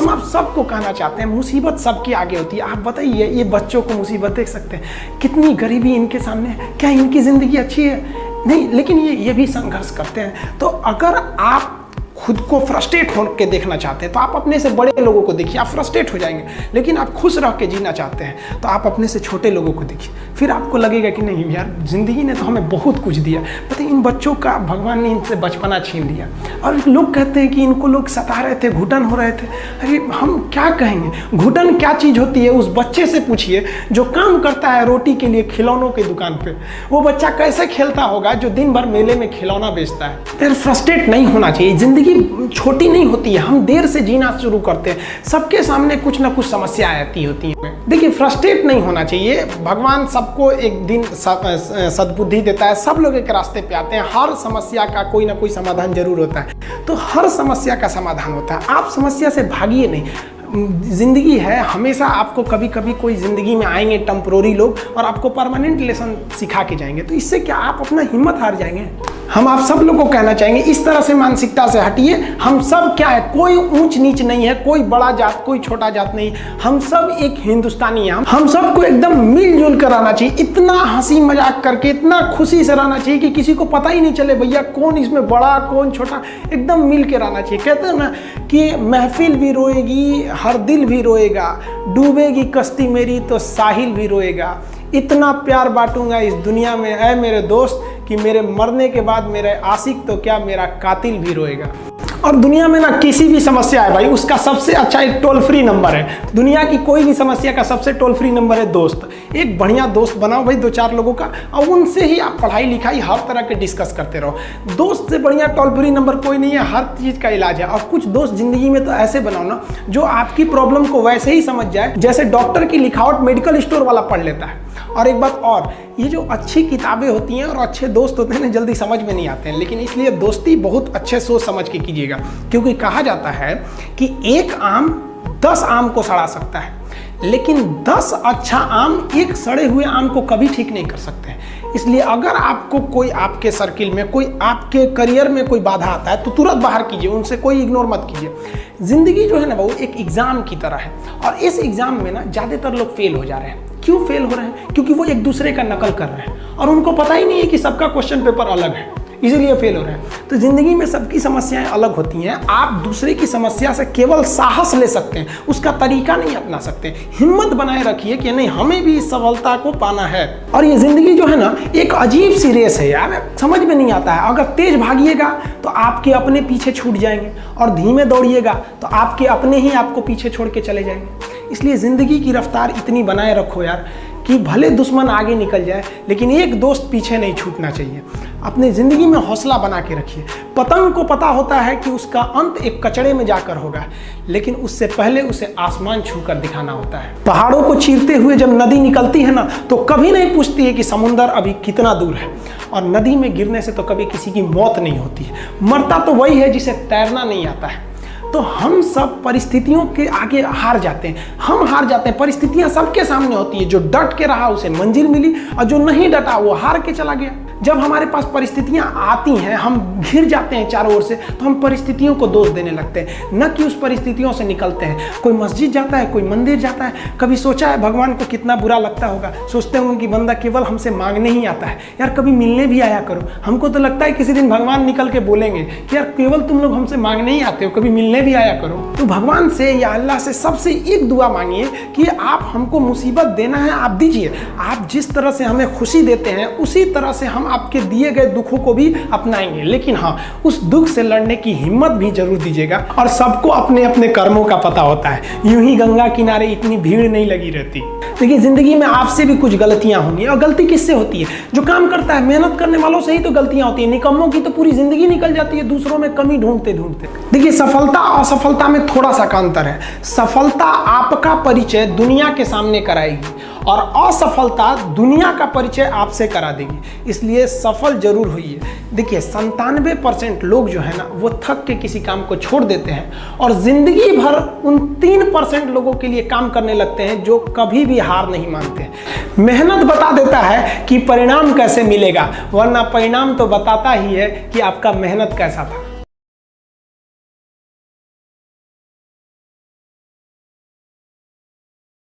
हम आप सबको कहना चाहते हैं, मुसीबत सबके आगे होती है। आप बताइए, ये बच्चों को मुसीबत देख सकते हैं, कितनी गरीबी इनके सामने है, क्या इनकी ज़िंदगी अच्छी है? नहीं, लेकिन ये भी संघर्ष करते हैं। तो अगर आप खुद को फ्रस्ट्रेट होकर देखना चाहते हैं तो आप अपने से बड़े लोगों को देखिए, आप फ्रस्ट्रेट हो जाएंगे। लेकिन आप खुश रह के जीना चाहते हैं तो आप अपने से छोटे लोगों को देखिए, फिर आपको लगेगा कि नहीं यार, ज़िंदगी ने तो हमें बहुत कुछ दिया। पता है, इन बच्चों का भगवान ने इनसे बचपना छीन लिया। और लोग कहते हैं कि इनको लोग सता रहे थे, घुटन हो रहे थे। अरे हम क्या कहेंगे, घुटन क्या चीज़ होती है? उस बच्चे से पूछिए जो काम करता है रोटी के लिए खिलौनों की दुकान पे। वो बच्चा कैसे खेलता होगा जो दिन भर मेले में खिलौना बेचता है? यार फ्रस्ट्रेट नहीं होना चाहिए। ज़िंदगी छोटी नहीं होती है, हम देर से जीना शुरू करते हैं। सबके सामने कुछ ना कुछ समस्या आती होती है। देखिए, फ्रस्ट्रेट नहीं होना चाहिए। भगवान सबको एक दिन सद्बुद्धि देता है, सब लोग एक रास्ते पे आते हैं। हर समस्या का कोई ना कोई समाधान जरूर होता है, तो हर समस्या का समाधान होता है। आप समस्या से भागिए नहीं। ज़िंदगी है, हमेशा आपको कभी कभी कोई ज़िंदगी में आएंगे टेम्पररी लोग और आपको परमानेंट लेसन सिखा के जाएंगे। तो इससे क्या आप अपना हिम्मत हार जाएंगे? हम आप सब लोगों को कहना चाहेंगे, इस तरह से मानसिकता से हटिए। हम सब क्या है, कोई ऊंच नीच नहीं है, कोई बड़ा जात कोई छोटा जात नहीं, हम सब एक हिंदुस्तानी हैं। हम सबको एकदम मिलजुल कर रहना चाहिए। इतना हंसी मजाक करके, इतना खुशी से रहना चाहिए कि किसी को पता ही नहीं चले भैया कौन इसमें बड़ा कौन छोटा। एकदम मिल के रहना चाहिए। कहते हैं ना कि महफिल भी रोएगी, हर दिल भी रोएगा, डूबेगी कश्ती मेरी तो साहिल भी रोएगा। इतना प्यार बांटूंगा इस दुनिया में ऐ मेरे दोस्त कि मेरे मरने के बाद मेरे आशिक तो क्या मेरा कातिल भी रोएगा। और दुनिया में ना किसी भी समस्या है भाई, उसका सबसे अच्छा एक टोल फ्री नंबर है। दुनिया की कोई भी समस्या का सबसे टोल फ्री नंबर है दोस्त। एक बढ़िया दोस्त बनाओ भाई, 2-4 लोगों का, और उनसे ही आप पढ़ाई लिखाई हर तरह के डिस्कस करते रहो। दोस्त से बढ़िया टोल फ्री नंबर कोई नहीं है, हर चीज़ का इलाज है। और कुछ दोस्त जिंदगी में तो ऐसे बनाओ ना जो आपकी प्रॉब्लम को वैसे ही समझ जाए जैसे डॉक्टर की लिखावट मेडिकल स्टोर वाला पढ़ लेता है। और एक बात और, ये जो अच्छी किताबें होती हैं और अच्छे दोस्त होते हैं ना, जल्दी समझ में नहीं आते हैं। लेकिन इसलिए दोस्ती बहुत अच्छे सोच समझ के कीजिएगा, क्योंकि कहा जाता है कि एक आम 10 आम को सड़ा सकता है, लेकिन 10 अच्छा आम एक सड़े हुए आम को कभी ठीक नहीं कर सकते। इसलिए अगर आपको कोई आपके सर्किल में, कोई आपके करियर में कोई बाधा आता है तो तुरंत बाहर कीजिए, उनसे कोई इग्नोर मत कीजिए। जिंदगी जो है ना वो एक एग्जाम की तरह है, और इस एग्जाम में ना ज़्यादातर लोग फेल हो जा रहे हैं। क्यों फेल हो रहे हैं? क्योंकि वो एक दूसरे का नकल कर रहे हैं और उनको पता ही नहीं है कि सबका क्वेश्चन पेपर अलग है, इसीलिए फेल हो रहे हैं। तो जिंदगी में सबकी समस्याएं अलग होती हैं। आप दूसरे की समस्या से केवल साहस ले सकते हैं, उसका तरीका नहीं अपना सकते। हिम्मत बनाए रखिए कि नहीं, हमें भी इस सफलता को पाना है। और ये जिंदगी जो है ना एक अजीब सी रेस है यार, समझ में नहीं आता है। अगर तेज भागिएगा तो आपके अपने पीछे छूट जाएंगे, और धीमे दौड़िएगा तो आपके अपने ही आपको पीछे छोड़ के चले जाएंगे। इसलिए ज़िंदगी की रफ्तार इतनी बनाए रखो यार कि भले दुश्मन आगे निकल जाए लेकिन एक दोस्त पीछे नहीं छूटना चाहिए। अपनी ज़िंदगी में हौसला बना के रखिए। पतंग को पता होता है कि उसका अंत एक कचड़े में जाकर होगा, लेकिन उससे पहले उसे आसमान छूकर दिखाना होता है। पहाड़ों को चीरते हुए जब नदी निकलती है ना तो कभी नहीं पूछती है कि समुंदर अभी कितना दूर है, और नदी में गिरने से तो कभी किसी की मौत नहीं होती है। मरता तो वही है जिसे तैरना नहीं आता है। तो हम सब परिस्थितियों के आगे हार जाते हैं, हम हार जाते हैं। परिस्थितियां सबके सामने होती है, जो डट के रहा उसे मंजिल मिली, और जो नहीं डटा वो हार के चला गया। जब हमारे पास परिस्थितियां आती हैं, हम घिर जाते हैं चारों ओर से, तो हम परिस्थितियों को दोष देने लगते हैं, न कि उस परिस्थितियों से निकलते हैं। कोई मस्जिद जाता है, कोई मंदिर जाता है, कभी सोचा है भगवान को कितना बुरा लगता होगा? सोचते होंगे कि बंदा केवल हमसे मांगने ही आता है, यार कभी मिलने भी आया करो। हमको तो लगता है किसी दिन भगवान निकल के बोलेंगे कि यार केवल तुम लोग हमसे मांगने ही आते हो, कभी मिलने भी आया करो। तो भगवान से या अल्लाह से सबसे एक दुआ मांगिए कि आप हमको मुसीबत देना है, आप दीजिए। आप जिस तरह से हमें खुशी देते हैं उसी तरह से हम आपके दिए गए दुखों को भी अपनाएंगे, लेकिन हाँ, उस दुख से लड़ने की हिम्मत भी जरूर दीजिएगा। और सबको अपने अपने कर्मों का पता होता है, यूं ही गंगा किनारे इतनी भीड़ नहीं लगी रहती। देखिए, जिंदगी में आपसे भी कुछ गलतियां होंगी, और गलती किससे होती है? जो काम करता है, मेहनत करने वालों से ही तो गलतियां होती है। निकम्मों की तो पूरी जिंदगी निकल जाती है दूसरों में कमी ढूंढते ढूंढते। देखिए, सफलता और असफलता में थोड़ा सा अंतर है। सफलता आपका परिचय दुनिया के सामने कराएगी, और असफलता दुनिया का परिचय आपसे करा देगी। इसलिए सफल जरूर होइए। देखिए, 97% लोग जो है ना वो थक के किसी काम को छोड़ देते हैं, और जिंदगी भर उन 3% लोगों के लिए काम करने लगते हैं जो कभी भी हार नहीं मानते। मेहनत बता देता है कि परिणाम कैसे मिलेगा, वरना परिणाम तो बताता ही है कि आपका मेहनत कैसा था।